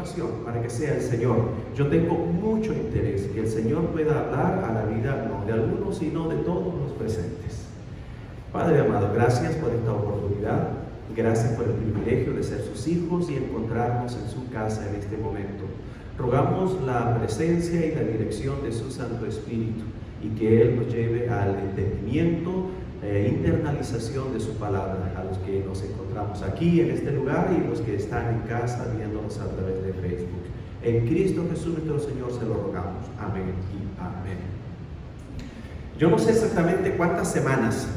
oración para que sea el Señor. Yo tengo mucho interés que el Señor pueda hablar a la vida no de algunos, sino de todos los presentes. Padre amado, gracias por esta oportunidad. Gracias por el privilegio de ser sus hijos y encontrarnos en su casa en este momento. Rogamos la presencia y la dirección de su Santo Espíritu y que Él nos lleve al entendimiento internalización de su palabra a los que nos encontramos aquí en este lugar y los que están en casa viéndonos a través de Facebook. En Cristo Jesús nuestro Señor se lo rogamos. Amén y amén. Yo no sé exactamente cuántas semanas,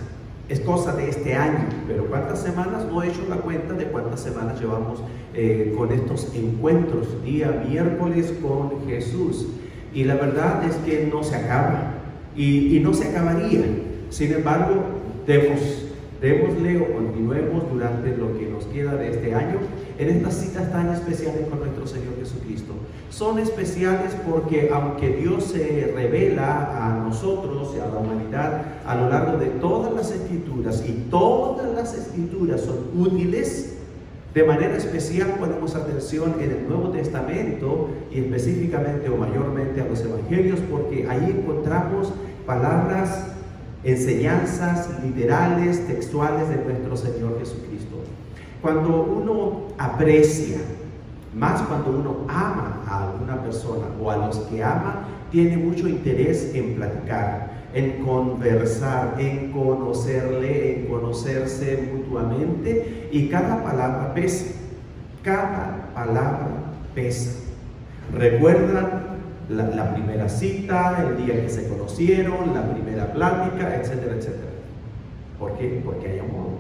es cosa de este año, pero cuántas semanas, no he hecho la cuenta de cuántas semanas llevamos con estos encuentros, día miércoles con Jesús. Y la verdad es que no se acaba y no se acabaría. Sin embargo, démosle o continuemos durante lo que nos queda de este año en estas citas tan especiales con nuestro Señor Jesucristo. Son especiales porque aunque Dios se revela a nosotros y a la humanidad a lo largo de todas las Escrituras, y todas las Escrituras son útiles, de manera especial ponemos atención en el Nuevo Testamento y específicamente o mayormente a los Evangelios, porque ahí encontramos palabras, enseñanzas literales, textuales de nuestro Señor Jesucristo. Cuando uno aprecia, más cuando uno ama a alguna persona o a los que ama, tiene mucho interés en platicar, en conversar, en conocerle, en conocerse mutuamente, y cada palabra pesa, cada palabra pesa. ¿Recuerdan la primera cita, el día que se conocieron, la primera plática, etcétera, etcétera? ¿Por qué? Porque hay amor.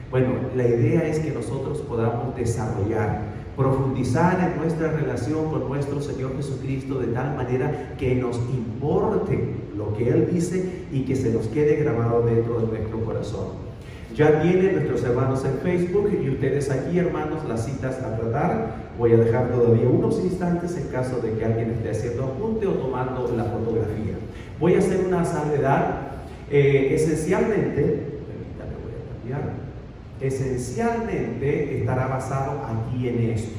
Bueno, la idea es que nosotros podamos desarrollar, profundizar en nuestra relación con nuestro Señor Jesucristo de tal manera que nos importe lo que Él dice y que se nos quede grabado dentro de nuestro corazón. Ya tienen nuestros hermanos en Facebook y ustedes aquí, hermanos, las citas a tratar. Voy a dejar todavía unos instantes en caso de que alguien esté haciendo apunte o tomando la fotografía. Voy a hacer una salvedad. Esencialmente estará basado aquí en esto,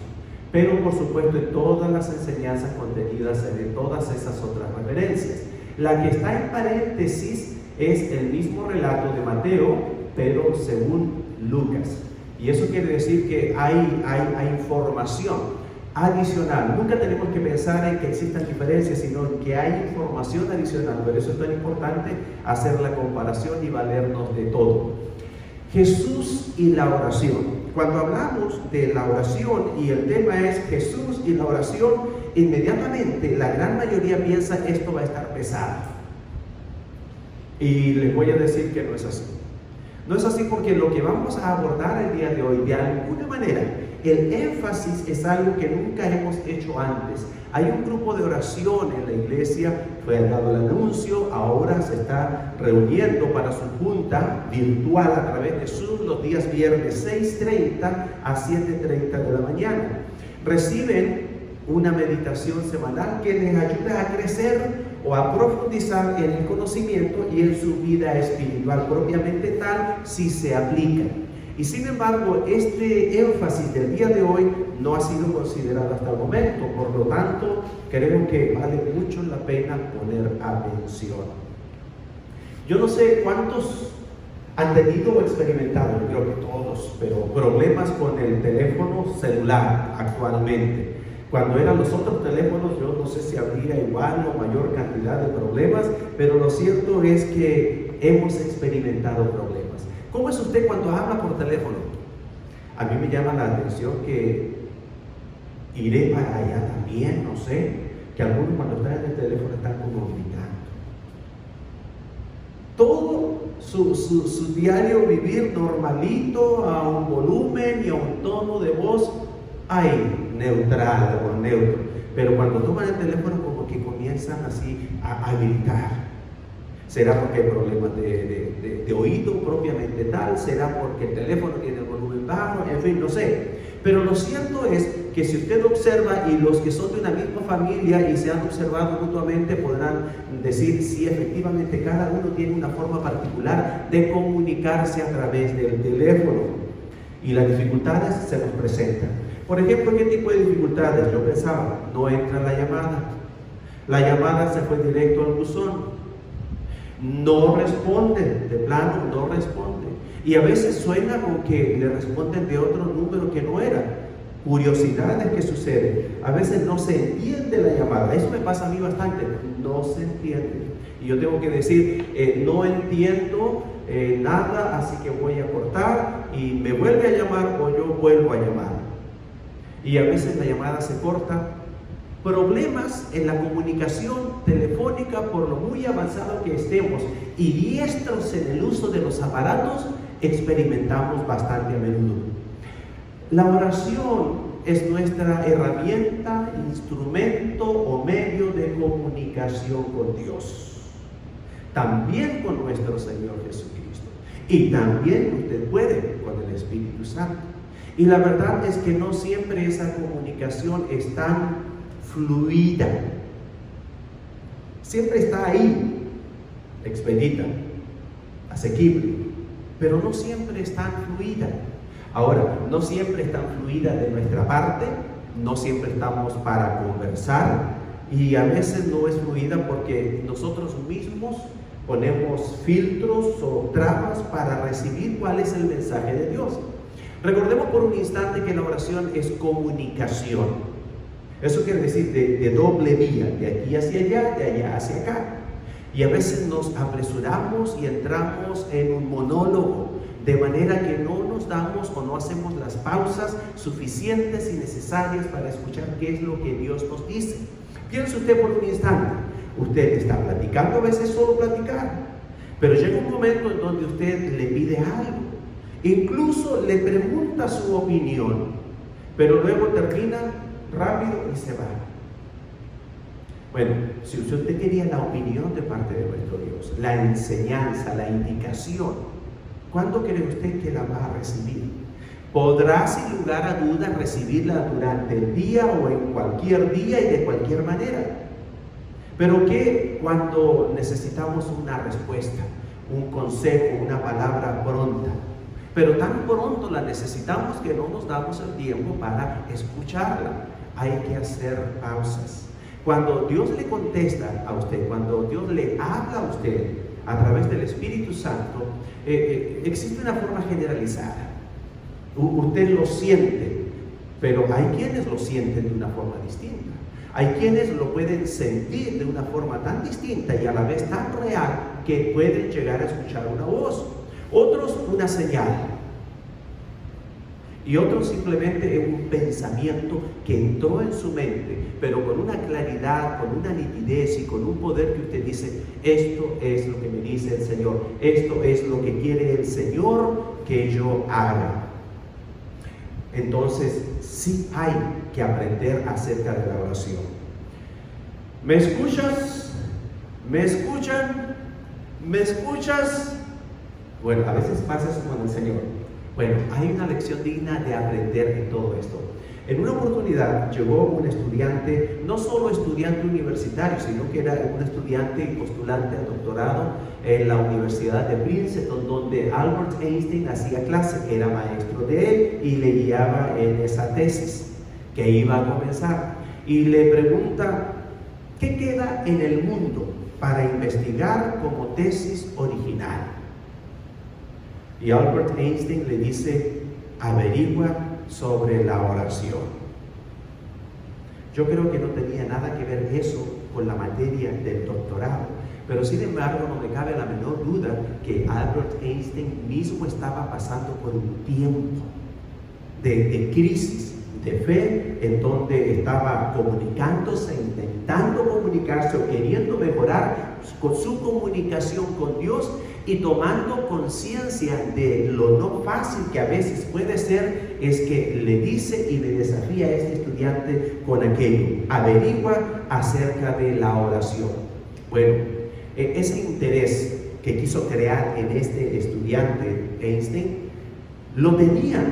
pero por supuesto en todas las enseñanzas contenidas en todas esas otras referencias. La que está en paréntesis es el mismo relato de Mateo, pero según Lucas, y eso quiere decir que hay información adicional. Nunca tenemos que pensar en que existan diferencias, sino que hay información adicional. Por eso es tan importante hacer la comparación y valernos de todo. Jesús y la oración. Cuando hablamos de la oración y el tema es Jesús y la oración, inmediatamente la gran mayoría piensa esto va a estar pesado. Y les voy a decir que no es así. No es así porque lo que vamos a abordar el día de hoy, de alguna manera, el énfasis es algo que nunca hemos hecho antes. Hay un grupo de oración en la iglesia, fue dado el anuncio, ahora se está reuniendo para su junta virtual a través de Zoom los días viernes 6:30 a 7:30 de la mañana. Reciben una meditación semanal que les ayuda a crecer o a profundizar en el conocimiento y en su vida espiritual propiamente tal si se aplica. Y sin embargo, este énfasis del día de hoy no ha sido considerado hasta el momento, por lo tanto, creo que vale mucho la pena poner atención. Yo no sé cuántos han tenido o experimentado, yo creo que todos, pero problemas con el teléfono celular actualmente. Cuando eran los otros teléfonos, yo no sé si habría igual o mayor cantidad de problemas, pero lo cierto es que hemos experimentado problemas. ¿Cómo es usted cuando habla por teléfono? A mí me llama la atención que iré para allá también, no sé, que algunos cuando están en el teléfono están como gritando. Todo su diario vivir normalito, a un volumen y a un tono de voz neutral o neutro, pero cuando toman el teléfono como que comienzan así a gritar. ¿Será porque hay problemas de oído propiamente tal? ¿Será porque el teléfono tiene el volumen bajo? En fin, no sé. Pero lo cierto es que si usted observa, y los que son de una misma familia y se han observado mutuamente podrán decir si efectivamente cada uno tiene una forma particular de comunicarse a través del teléfono y las dificultades se nos presentan. Por ejemplo, ¿qué tipo de dificultades? Yo pensaba, no entra la llamada se fue directo al buzón, no responde, de plano no responde, y a veces suena con que le responden de otro número que no era. Curiosidades que suceden, a veces no se entiende la llamada, eso me pasa a mí bastante, no se entiende, y yo tengo que decir, no entiendo nada, así que voy a cortar, y me vuelve a llamar o yo vuelvo a llamar, y a veces la llamada se corta. Problemas en la comunicación telefónica, por lo muy avanzado que estemos y diestros en el uso de los aparatos, experimentamos bastante a menudo. La oración es nuestra herramienta, instrumento o medio de comunicación con Dios, también con nuestro Señor Jesucristo, y también usted puede con el Espíritu Santo. Y la verdad es que no siempre esa comunicación es tan fluida, siempre está ahí, expedita, asequible, pero no siempre es tan fluida. Ahora, no siempre es tan fluida de nuestra parte, no siempre estamos para conversar, y a veces no es fluida porque nosotros mismos ponemos filtros o trabas para recibir cuál es el mensaje de Dios. Recordemos por un instante que la oración es comunicación. Eso quiere decir de doble vía, de aquí hacia allá, de allá hacia acá. Y a veces nos apresuramos y entramos en un monólogo, de manera que no nos damos o no hacemos las pausas suficientes y necesarias para escuchar qué es lo que Dios nos dice. Piense usted por un instante, usted está platicando, a veces solo platicar, pero llega un momento en donde usted le pide algo, incluso le pregunta su opinión, pero luego termina rápido y se va. Bueno, si usted quería la opinión de parte de nuestro Dios, la enseñanza, la indicación, ¿cuándo cree usted que la va a recibir? Podrá sin lugar a dudas recibirla durante el día o en cualquier día y de cualquier manera. Pero ¿qué cuando necesitamos una respuesta, un consejo, una palabra pronta? Pero tan pronto la necesitamos que no nos damos el tiempo para escucharla. Hay que hacer pausas. Cuando Dios le contesta a usted, cuando Dios le habla a usted a través del Espíritu Santo, existe una forma generalizada. Usted lo siente, pero hay quienes lo sienten de una forma distinta. Hay quienes lo pueden sentir de una forma tan distinta y a la vez tan real que pueden llegar a escuchar una voz. Otros una señal. Y otros simplemente un pensamiento que entró en su mente, pero con una claridad, con una nitidez y con un poder que usted dice, esto es lo que me dice el Señor, esto es lo que quiere el Señor que yo haga. Entonces, sí hay que aprender acerca de la oración. ¿Me escuchas? ¿Me escuchan? ¿Me escuchas? Bueno, a veces pasa eso con el Señor. Bueno, hay una lección digna de aprender en todo esto. En una oportunidad llegó un estudiante, no solo estudiante universitario, sino que era un estudiante y postulante al doctorado en la Universidad de Princeton, donde Albert Einstein hacía clase, era maestro de él y le guiaba en esa tesis que iba a comenzar. Y le pregunta, ¿qué queda en el mundo para investigar como tesis original? Y Albert Einstein le dice, averigua sobre la oración. Yo creo que no tenía nada que ver eso con la materia del doctorado, pero sin embargo no me cabe la menor duda que Albert Einstein mismo estaba pasando por un tiempo de crisis de fe, en donde estaba comunicándose, intentando comunicarse o queriendo mejorar con su comunicación con Dios, y tomando conciencia de lo no fácil que a veces puede ser, es que le dice y le desafía a este estudiante con aquello, averigua acerca de la oración. Bueno, ese interés que quiso crear en este estudiante Einstein, lo tenían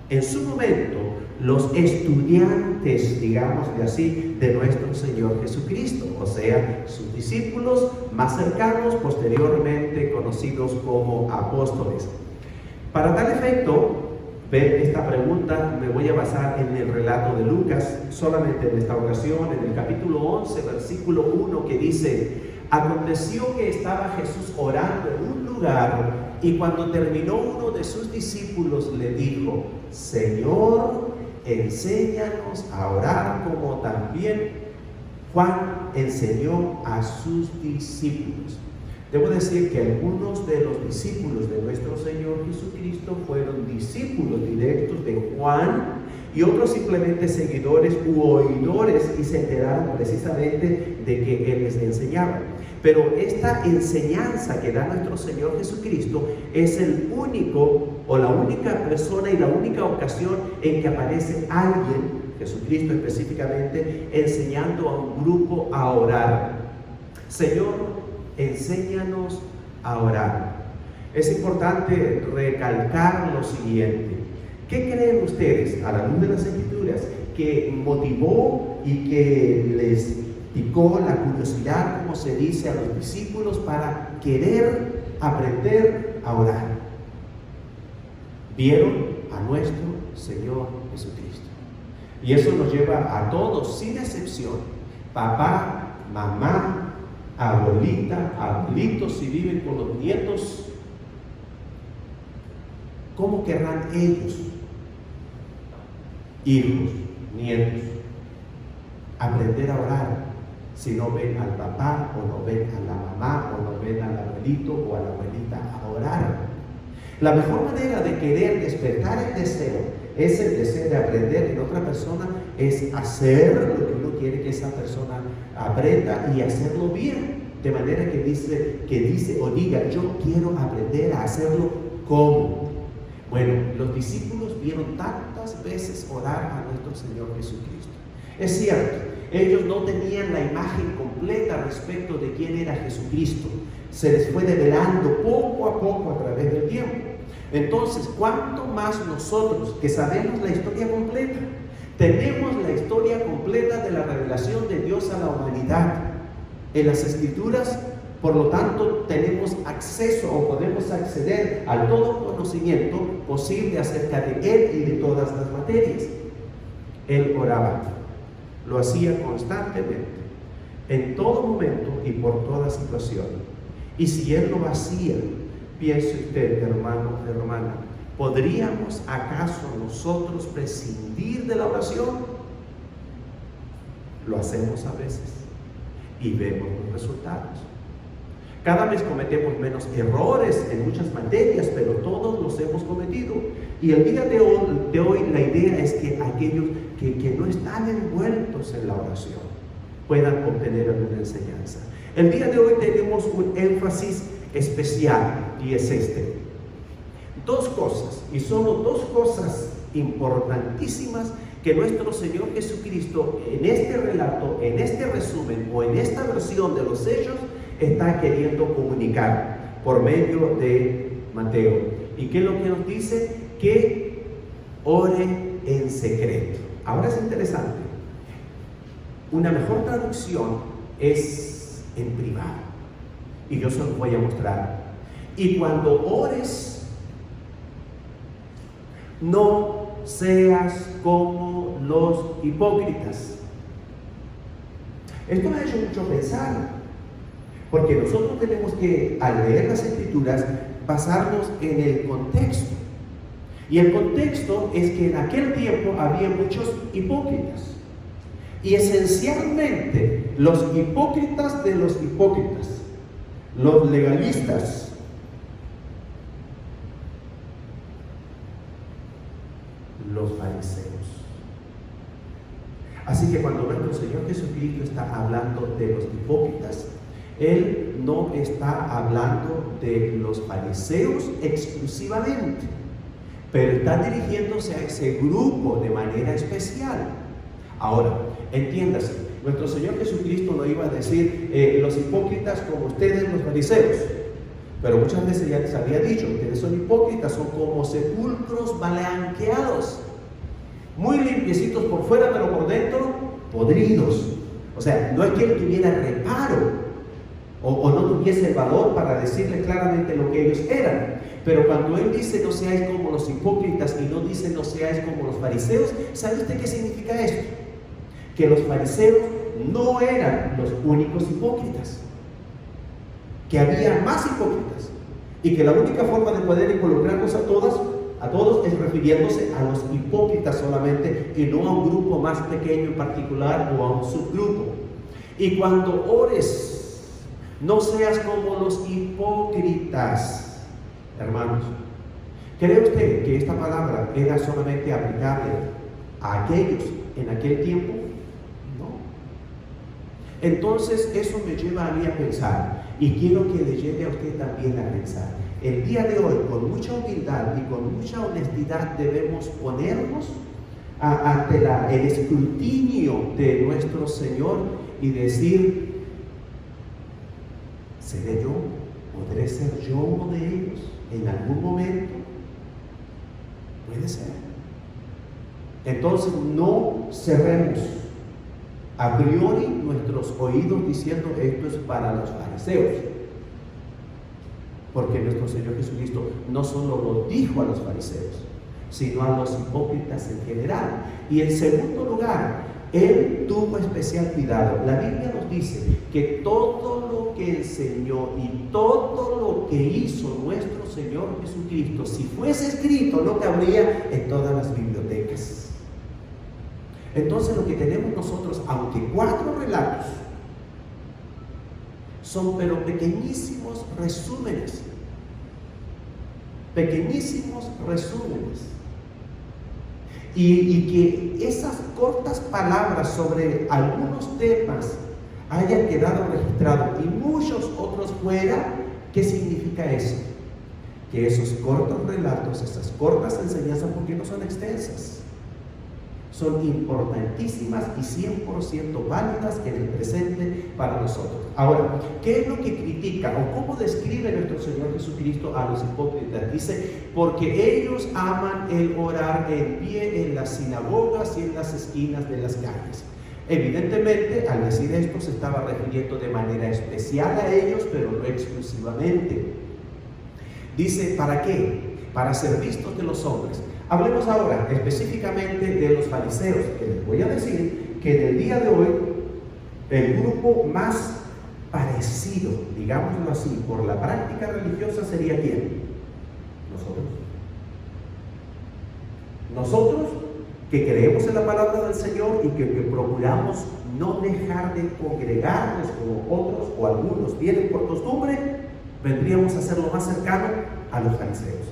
en su momento los estudiantes, digámosle así, de nuestro Señor Jesucristo, o sea, sus discípulos más cercanos, posteriormente conocidos como apóstoles. Para tal efecto, ver esta pregunta, me voy a basar en el relato de Lucas, solamente en esta ocasión, en el capítulo 11, versículo 1, que dice: aconteció que estaba Jesús orando en un lugar, y cuando terminó, uno de sus discípulos le dijo: Señor, enséñanos a orar como también Juan enseñó a sus discípulos. Debo decir que algunos de los discípulos de nuestro Señor Jesucristo fueron discípulos directos de Juan, y otros simplemente seguidores u oidores, y se enteraron precisamente de que Él les enseñaba. Pero esta enseñanza que da nuestro Señor Jesucristo es el único o la única persona y la única ocasión en que aparece alguien, Jesucristo específicamente, enseñando a un grupo a orar. Señor, enséñanos a orar. Es importante recalcar lo siguiente: ¿qué creen ustedes, a la luz de las Escrituras, que motivó y que les picó la curiosidad, como se dice, a los discípulos para querer aprender a orar? Vieron a nuestro Señor Jesucristo. Y eso nos lleva a todos, sin excepción, papá, mamá, abuelita, abuelitos, si viven con los nietos, ¿cómo querrán ellos, hijos, nietos, aprender a orar si no ven al papá, o no ven a la mamá, o no ven al abuelito o a la abuelita a orar? La mejor manera de querer despertar el deseo, ese deseo de aprender en otra persona, es hacer lo que uno quiere que esa persona aprenda, y hacerlo bien, de manera que dice o diga: yo quiero aprender a hacerlo como. Bueno, los discípulos vieron tantas veces orar a nuestro Señor Jesucristo. Es cierto, ellos no tenían la imagen completa respecto de quién era Jesucristo. Se les fue develando poco a poco a través del tiempo. Entonces, ¿cuánto más nosotros, que sabemos la historia completa, tenemos la historia completa de la revelación de Dios a la humanidad en las Escrituras? Por lo tanto, tenemos acceso, o podemos acceder al todo conocimiento posible acerca de Él y de todas las materias. Él oraba, lo hacía constantemente, en todo momento y por toda situación. Y si Él lo hacía, piense usted, hermano, hermana, ¿podríamos acaso nosotros prescindir de la oración? Lo hacemos a veces y vemos los resultados. Cada vez cometemos menos errores en muchas materias, pero todos los hemos cometido. Y el día de hoy la idea es que aquellos que no están envueltos en la oración puedan obtener alguna enseñanza. El día de hoy tenemos un énfasis especial, y es este: dos cosas, y solo dos cosas importantísimas que nuestro Señor Jesucristo en este relato, en este resumen o en esta versión de los Hechos está queriendo comunicar por medio de Mateo. ¿Y qué es lo que nos dice? Que ore en secreto. Ahora es interesante. Una mejor traducción es en privado, y yo se los voy a mostrar. Y cuando ores, no seas como los hipócritas. Esto me ha hecho mucho pensar, porque nosotros tenemos que, al leer las Escrituras, basarnos en el contexto. Y el contexto es que en aquel tiempo había muchos hipócritas. Y esencialmente, los hipócritas de los hipócritas, los legalistas, los fariseos. Así que cuando nuestro Señor Jesucristo está hablando de los hipócritas, Él no está hablando de los fariseos exclusivamente, pero está dirigiéndose a ese grupo de manera especial. Ahora, entiéndase, nuestro Señor Jesucristo no iba a decir los hipócritas como ustedes, los fariseos, pero muchas veces ya les había dicho: ustedes son hipócritas, son como sepulcros blanqueados, muy limpiecitos por fuera, pero por dentro podridos. O sea, no es que Él tuviera reparo o no tuviese el valor para decirle claramente lo que ellos eran. Pero cuando Él dice no seáis como los hipócritas y no dice no seáis como los fariseos, ¿sabe usted qué significa esto? Que los fariseos no eran los únicos hipócritas, que había más hipócritas, y que la única forma de poder involucrarnos a todos es refiriéndose a los hipócritas solamente y no a un grupo más pequeño en particular o a un subgrupo. Y cuando ores, no seas como los hipócritas. Hermanos, ¿cree usted que esta palabra era solamente aplicable a aquellos en aquel tiempo? No. Entonces eso me lleva a mí a pensar, y quiero que le lleve a usted también a pensar. El día de hoy, con mucha humildad y con mucha honestidad, debemos ponernos ante el escrutinio de nuestro Señor y decir: ¿seré yo? ¿Podré ser yo uno de ellos en algún momento? Puede ser. Entonces no cerremos a priori nuestros oídos diciendo esto es para los fariseos, porque nuestro Señor Jesucristo no solo lo dijo a los fariseos, sino a los hipócritas en general. Y en segundo lugar, Él tuvo especial cuidado. La Biblia nos dice que todo lo que enseñó y todo lo que hizo nuestro Señor Jesucristo, si fuese escrito, no cabría en todas las bibliotecas. Entonces lo que tenemos nosotros, aunque 4 relatos, son pero pequeñísimos resúmenes. Pequeñísimos resúmenes. Y que esas cortas palabras sobre algunos temas hayan quedado registrados y muchos otros fuera. ¿Qué significa eso? Que esos cortos relatos, esas cortas enseñanzas, porque no son extensas, son importantísimas y 100% válidas en el presente para nosotros. Ahora, ¿qué es lo que critica o cómo describe nuestro Señor Jesucristo a los hipócritas? Dice: porque ellos aman el orar en pie en las sinagogas y en las esquinas de las calles. Evidentemente, al decir esto, se estaba refiriendo de manera especial a ellos, pero no exclusivamente. Dice: ¿para qué? Para ser vistos de los hombres. Hablemos ahora específicamente de los fariseos, que les voy a decir que en el día de hoy el grupo más parecido, digámoslo así, por la práctica religiosa sería ¿quién? Nosotros que creemos en la palabra del Señor y que procuramos no dejar de congregarnos como otros o algunos tienen por costumbre, vendríamos a ser lo más cercano a los fariseos,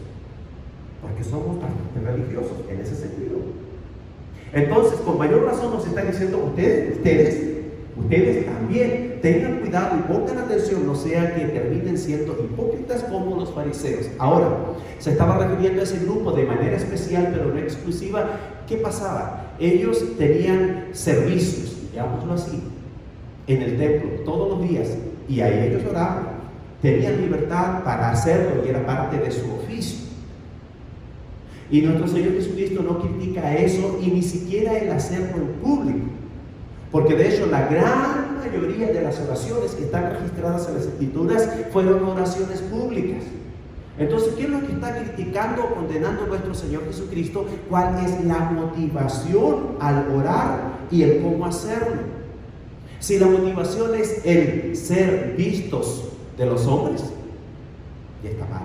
porque somos bastante religiosos en ese sentido. Entonces, con mayor razón nos está diciendo: ustedes también tengan cuidado y pongan atención, no sea que terminen siendo hipócritas como los fariseos. Ahora, se estaba refiriendo a ese grupo de manera especial, pero no exclusiva. ¿Qué pasaba? Ellos tenían servicios, digámoslo así, en el templo todos los días, y ahí ellos oraban. Tenían libertad para hacerlo y era parte de su oficio. Y nuestro Señor Jesucristo no critica eso, y ni siquiera el hacerlo en público, porque de hecho la gran mayoría de las oraciones que están registradas en las Escrituras fueron oraciones públicas. Entonces, ¿qué es lo que está criticando o condenando nuestro Señor Jesucristo? ¿Cuál es la motivación al orar y el cómo hacerlo? Si la motivación es el ser vistos de los hombres, ya está mal.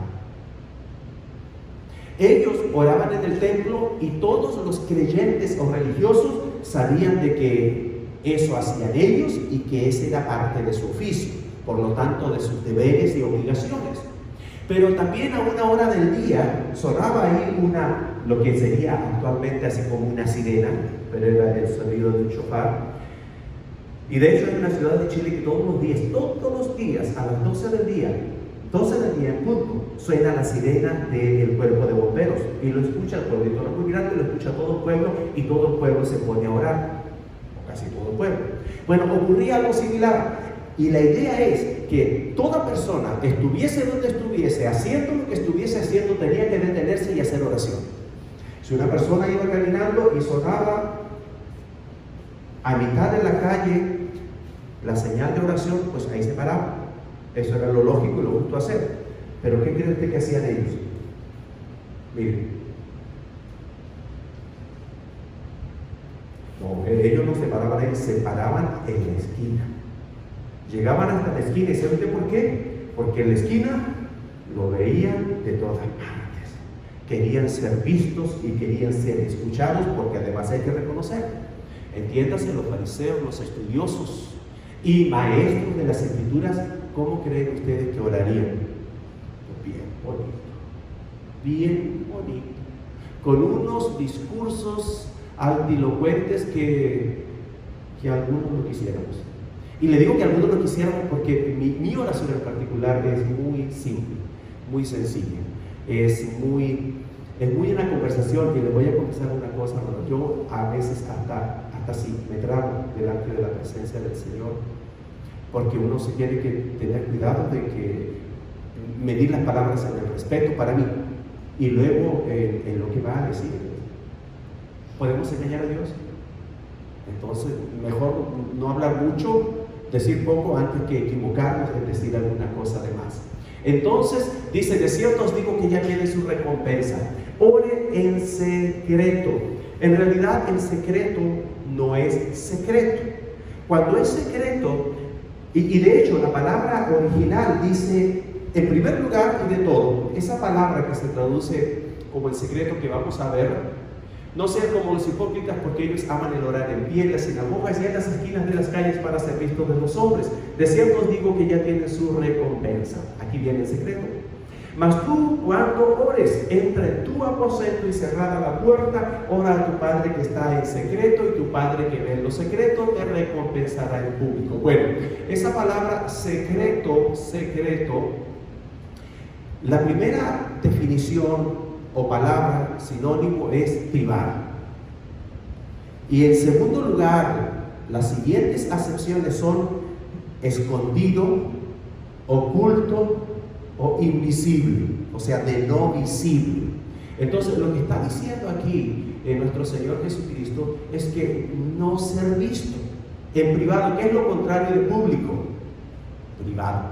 Ellos oraban en el templo y todos los creyentes o religiosos sabían de que eso hacían ellos y que esa era parte de su oficio, por lo tanto de sus deberes y obligaciones. Pero también a una hora del día sonaba ahí lo que sería actualmente así como una sirena, pero era el sonido de un shofar. Y de hecho hay una ciudad de Chile que todos los días a las 12 del día en punto, suena la sirena del cuerpo de bomberos, y lo escucha el pueblito, no muy grande, lo escucha todo el pueblo, y todo el pueblo se pone a orar, o casi todo el pueblo. Bueno, ocurría algo similar, y la idea es que toda persona, estuviese donde estuviese, haciendo lo que estuviese haciendo, tenía que detenerse y hacer oración. Si una persona iba caminando y sonaba a mitad de la calle la señal de oración, pues ahí se paraba. Eso era lo lógico y lo justo hacer. Pero ¿qué cree usted que hacían ellos? Miren, no, ellos no se paraban ahí, se paraban en la esquina. Llegaban hasta la esquina. ¿Y sabe usted por qué? Porque en la esquina lo veían de todas partes. Querían ser vistos y querían ser escuchados, porque además hay que reconocer, entiéndase, los fariseos, los estudiosos y maestros de las escrituras, ¿cómo creen ustedes que orarían? Bien bonito, bien bonito, con unos discursos altilocuentes que algunos no quisiéramos. Y le digo que algunos lo quisiéramos porque mi oración en particular es muy simple, muy sencilla. Es muy una conversación, y le voy a confesar una cosa, hermano. Yo a veces hasta así me trago delante de la presencia del Señor, porque uno se tiene que tener cuidado de que medir las palabras en el respeto para mí y luego en lo que va a decir. ¿Podemos engañar a Dios? Entonces, mejor no hablar mucho, decir poco antes que equivocarnos en decir alguna cosa de más. Entonces, dice, de cierto os digo que ya tiene su recompensa. Ore en secreto. En realidad, el secreto no es secreto. Cuando es secreto, y de hecho la palabra original dice, en primer lugar y de todo, esa palabra que se traduce como el secreto que vamos a ver, no sean como los hipócritas, porque ellos aman el orar en pie, en las sinagogas y en las esquinas de las calles para ser vistos de los hombres. De cierto os digo que ya tienen su recompensa. Aquí viene el secreto. Mas tú, cuando ores, entra en tu aposento y cerrada la puerta, ora a tu Padre que está en secreto, y tu Padre que ve en lo secreto te recompensará en público. Bueno, esa palabra secreto, la primera definición o palabra sinónimo es privado. Y en segundo lugar, las siguientes acepciones son escondido, oculto o invisible, o sea, de no visible. Entonces, lo que está diciendo aquí nuestro Señor Jesucristo es que no ser visto en privado. ¿Qué es lo contrario de público? Privado.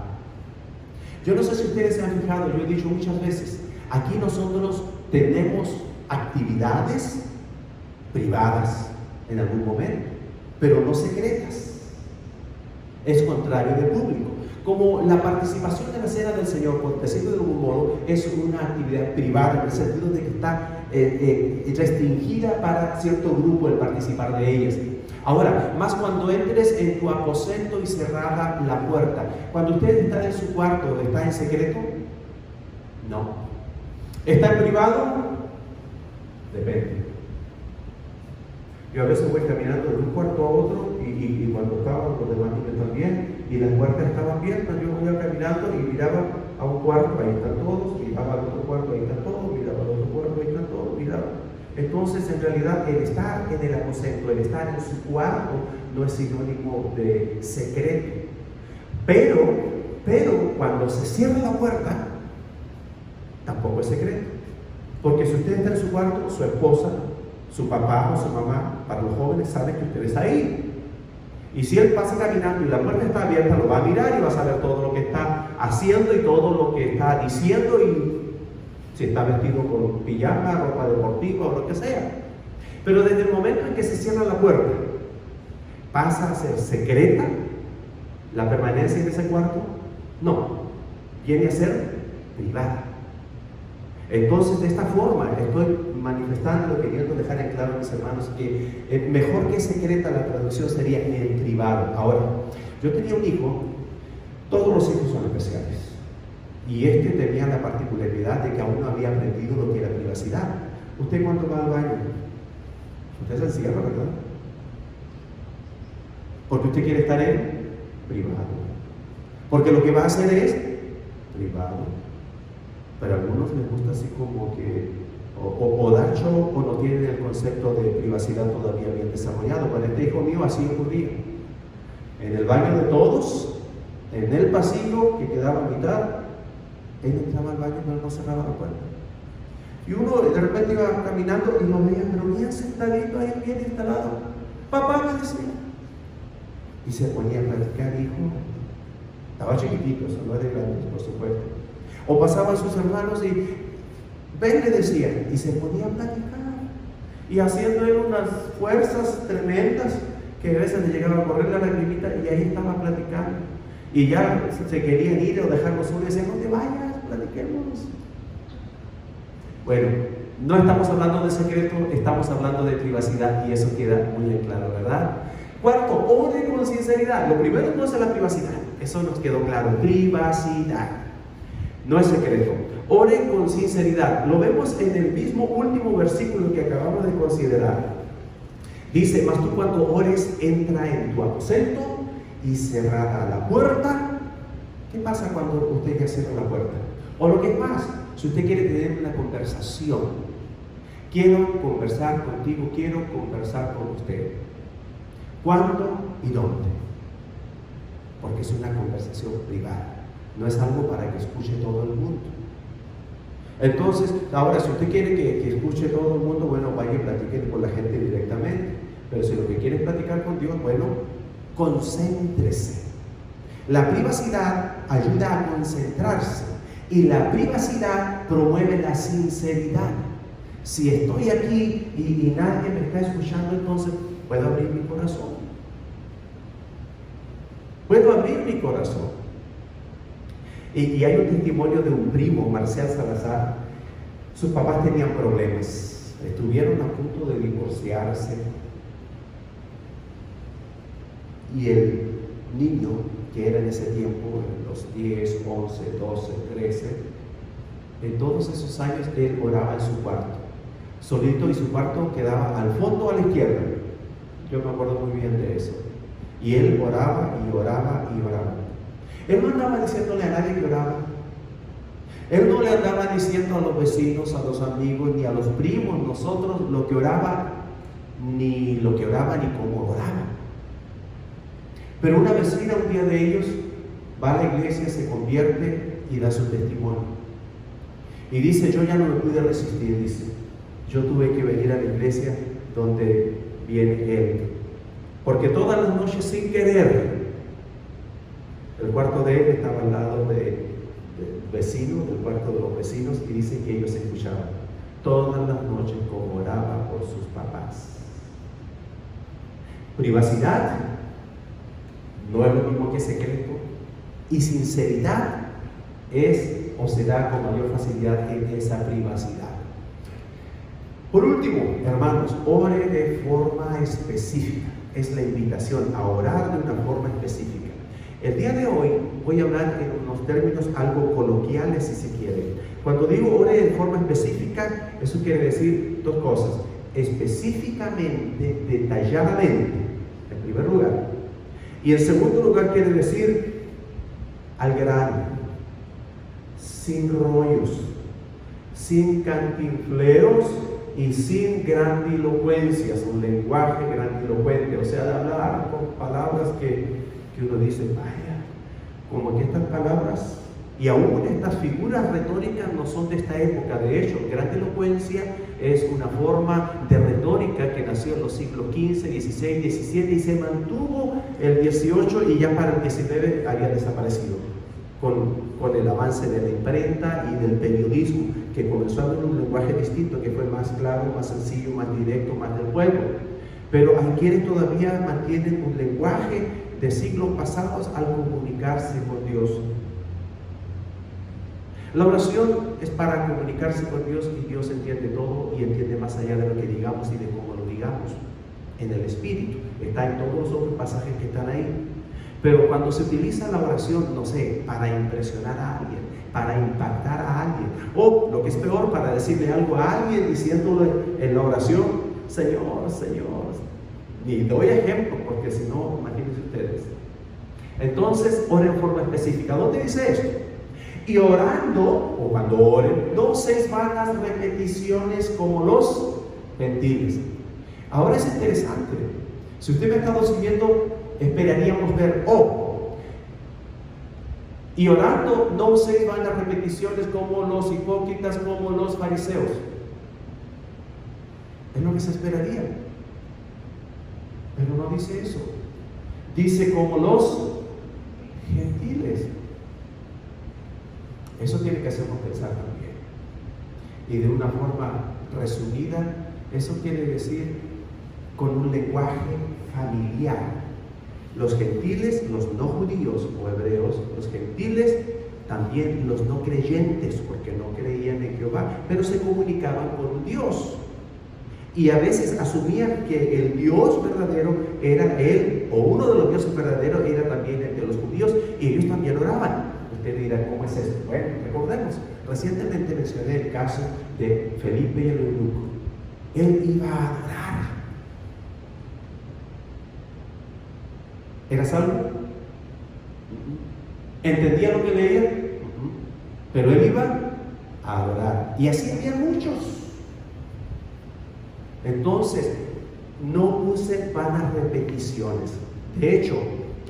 Yo no sé si ustedes se han fijado, yo he dicho muchas veces, aquí nosotros tenemos actividades privadas en algún momento, pero no secretas. Es contrario de público. Como la participación de la cena del Señor, por decirlo de algún modo, es una actividad privada, en el sentido de que está restringida para cierto grupo el participar de ellas. Ahora, más cuando entres en tu aposento y cerrada la puerta. Cuando usted está en su cuarto, ¿está en secreto? No. ¿Está en privado? Depende. Yo a veces voy caminando de un cuarto a otro y cuando estaban los demás niños también y las puertas estaban abiertas, yo iba caminando y miraba a un cuarto, ahí están todos, miraba al otro cuarto, ahí están todos, miraba al otro cuarto, ahí están todos, miraba. Entonces, en realidad, el estar en el aposento, el estar en su cuarto, no es sinónimo de secreto. Pero cuando se cierra la puerta, tampoco es secreto. Porque si usted está en su cuarto, su esposa, su papá o su mamá, para los jóvenes, saben que usted está ahí. Y si él pasa caminando y la puerta está abierta, lo va a mirar y va a saber todo lo que está haciendo y todo lo que está diciendo, y si está vestido con pijama, ropa deportiva o lo que sea. Pero desde el momento en que se cierra la puerta, pasa a ser secreta la permanencia en ese cuarto. No, viene a ser privada. Entonces, de esta forma estoy manifestando, queriendo dejar en claro a mis hermanos que mejor que secreta la traducción sería en privado. Ahora, yo tenía un hijo, todos los hijos son especiales, y este tenía la particularidad de que aún no había aprendido lo que era privacidad. ¿Usted cuando va al baño? Usted se encierra, ¿verdad? Porque usted quiere estar en privado. Porque lo que va a hacer es privado. Pero a algunos les gusta así como que o dar show, o no tienen el concepto de privacidad todavía bien desarrollado. Para este hijo mío así ocurría. En el baño de todos, en el pasillo que quedaba a mitad, él entraba al baño pero no cerraba la puerta. Y uno de repente iba caminando y lo veía, pero bien sentadito ahí, bien instalado. Papá, me decía. Y se ponía a platicar, hijo, Estaba chiquitito, eso no es de grandes, por supuesto. O pasaban sus hermanos y ven, le decían, y se ponía a platicar. Y haciendo él unas fuerzas tremendas que a veces le llegaba a correr la lagrimita y ahí estaba platicando. Y ya se querían ir o dejarlo solo y decían, no te vayas, platiquemos. Bueno, no estamos hablando de secreto, estamos hablando de privacidad y eso queda muy en claro, ¿verdad? Cuarto, ore con sinceridad. Lo primero no es la privacidad, eso nos quedó claro, privacidad. No es secreto. Ore con sinceridad. Lo vemos en el mismo último versículo que acabamos de considerar. Dice, mas tú cuando ores, entra en tu aposento y cerrada la puerta. ¿Qué pasa cuando usted ya cierra la puerta? O lo que es más, si usted quiere tener una conversación, quiero conversar contigo, quiero conversar con usted. ¿Cuándo y dónde? Porque es una conversación privada. No es algo para que escuche todo el mundo. Entonces, ahora si usted quiere que escuche todo el mundo, bueno, vaya y platique con la gente directamente. Pero si lo que quiere es platicar con Dios, bueno, concéntrese. La privacidad ayuda a concentrarse y la privacidad promueve la sinceridad. Si estoy aquí y nadie me está escuchando, entonces puedo abrir mi corazón. Puedo abrir mi corazón. Y hay un testimonio de un primo, Marcial Salazar. Sus papás tenían problemas, estuvieron a punto de divorciarse. Y el niño, que era en ese tiempo, los 10, 11, 12, 13, en todos esos años él oraba en su cuarto, solito, y su cuarto quedaba al fondo a la izquierda. Yo me acuerdo muy bien de eso. Y él oraba y oraba y oraba. Él no andaba diciéndole a nadie que oraba. Él no le andaba diciendo a los vecinos, a los amigos, ni a los primos, nosotros, lo que oraba, ni cómo oraba. Pero una vecina un día de ellos va a la iglesia, se convierte y da su testimonio. Y dice, yo ya no me pude resistir, dice. Yo tuve que venir a la iglesia donde viene él. Porque todas las noches, sin querer, el cuarto de él estaba al lado del vecino, del cuarto de los vecinos, y dice que ellos escuchaban todas las noches como oraba por sus papás. Privacidad no es lo mismo que secreto, y sinceridad es o se da con mayor facilidad en esa privacidad. Por último, hermanos, ore de forma específica. Es la invitación a orar de una forma específica. El día de hoy voy a hablar en unos términos algo coloquiales, si se quiere. Cuando digo ore de forma específica, eso quiere decir dos cosas: específicamente, detalladamente, en primer lugar, y en segundo lugar quiere decir al grano, sin rollos, sin cantinfleos y sin grandilocuencias, un lenguaje grandilocuente, o sea, de hablar con palabras que uno dice, vaya, como que estas palabras, y aún estas figuras retóricas no son de esta época. De hecho, grandilocuencia es una forma de retórica que nació en los siglos XV, XVI, XVII y se mantuvo el XVIII, y ya para el XIX había desaparecido con el avance de la imprenta y del periodismo, que comenzó a haber un lenguaje distinto, que fue más claro, más sencillo, más directo, más del pueblo. Pero hay quienes todavía mantienen un lenguaje de siglos pasados al comunicarse con Dios. La oración es para comunicarse con Dios, y Dios entiende todo y entiende más allá de lo que digamos y de cómo lo digamos. En el Espíritu está en todos los otros pasajes que están ahí. Pero cuando se utiliza la oración, no sé, para impresionar a alguien, para impactar a alguien, o lo que es peor, para decirle algo a alguien, diciéndole en la oración, Señor, Señor. Ni doy ejemplo, porque si no, imagínense ustedes. Entonces, ora en forma específica. ¿Dónde dice esto? Y orando, o cuando oren, no uséis vanas repeticiones como los gentiles. Ahora es interesante. Si usted me ha estado siguiendo, esperaríamos ver, y orando, no uséis vanas repeticiones como los hipócritas, como los fariseos. Es lo que se esperaría. Pero no dice eso. Dice como los gentiles. Eso tiene que hacernos pensar también. Y de una forma resumida, eso quiere decir con un lenguaje familiar. Los gentiles, los no judíos o hebreos, los gentiles, también los no creyentes, porque no creían en Jehová, pero se comunicaban con un Dios. Y a veces asumían que el Dios verdadero era Él, o uno de los dioses verdaderos era también el de los judíos, y ellos también oraban. Usted dirá, ¿cómo es esto? Bueno, recordemos, recientemente mencioné el caso de Felipe y el eunuco. Él iba a adorar. ¿Era salvo? ¿Entendía lo que leía? Pero él iba a adorar. Y así había muchos. Entonces, no usen vanas repeticiones. De hecho,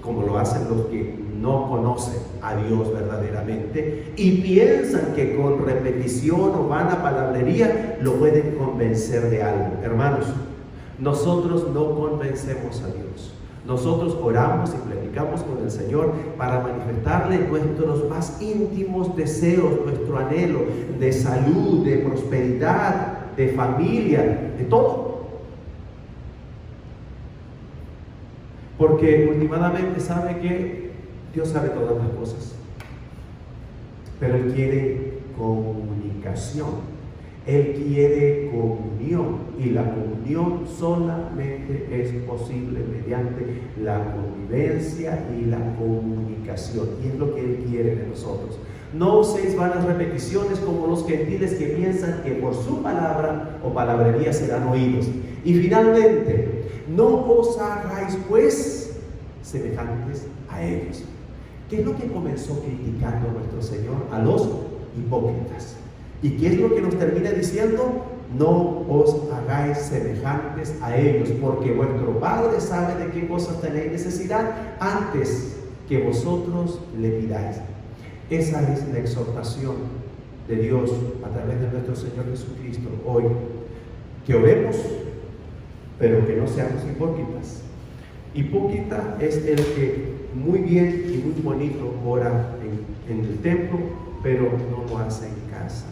como lo hacen los que no conocen a Dios verdaderamente y piensan que con repetición o vana palabrería lo pueden convencer de algo. Hermanos, nosotros no convencemos a Dios. Nosotros oramos y platicamos con el Señor para manifestarle nuestros más íntimos deseos, nuestro anhelo de salud, de prosperidad, de familia, de todo. Porque últimamente sabe que Dios sabe todas las cosas, pero Él quiere comunicación. Él quiere comunión, y la comunión solamente es posible mediante la convivencia y la comunicación, y es lo que Él quiere de nosotros. No uséis vanas repeticiones como los gentiles que piensan que por su palabra o palabrería serán oídos. Y finalmente, no os hagáis pues semejantes a ellos. ¿Qué es lo que comenzó criticando nuestro Señor? A los hipócritas. ¿Y qué es lo que nos termina diciendo? No os hagáis semejantes a ellos, porque vuestro Padre sabe de qué cosas tenéis necesidad antes que vosotros le pidáis. Esa es la exhortación de Dios a través de nuestro Señor Jesucristo hoy. Que oremos, pero que no seamos hipócritas. Hipócrita es el que muy bien y muy bonito ora en el templo, pero no lo hace en casa.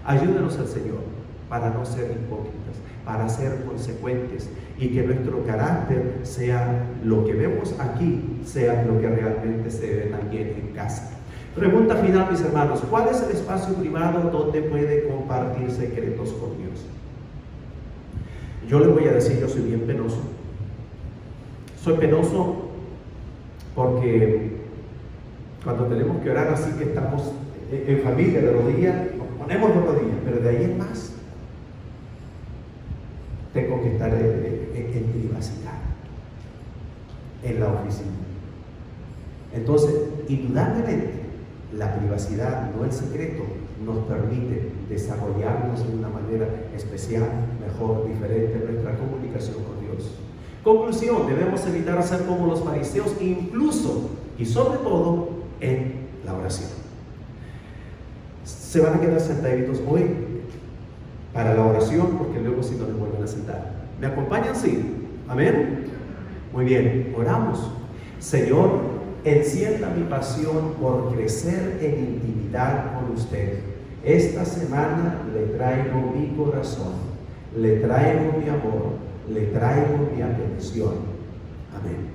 Ayúdanos al Señor para no ser hipócritas, para ser consecuentes, y que nuestro carácter sea lo que vemos aquí, sea lo que realmente se ve también en casa. Pregunta final, mis hermanos: ¿cuál es el espacio privado donde puede compartir secretos con Dios? Yo les voy a decir, yo soy bien penoso. Soy penoso porque cuando tenemos que orar así, que estamos en familia de rodillas, ponemos de rodillas, pero de ahí en más tengo que estar en privacidad, en la oficina. Entonces, indudablemente, la privacidad, no el secreto, nos permite desarrollarnos de una manera especial, mejor, diferente en nuestra comunicación con Dios. Conclusión: debemos evitar ser como los fariseos, incluso y sobre todo en la oración. Se van a quedar sentaditos hoy para la oración, porque luego si no les vuelven a sentar. ¿Me acompañan? Sí. Amén. Muy bien, oramos. Señor, encienda mi pasión por crecer en intimidad con usted. Esta semana le traigo mi corazón, le traigo mi amor, le traigo mi atención. Amén.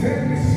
Ten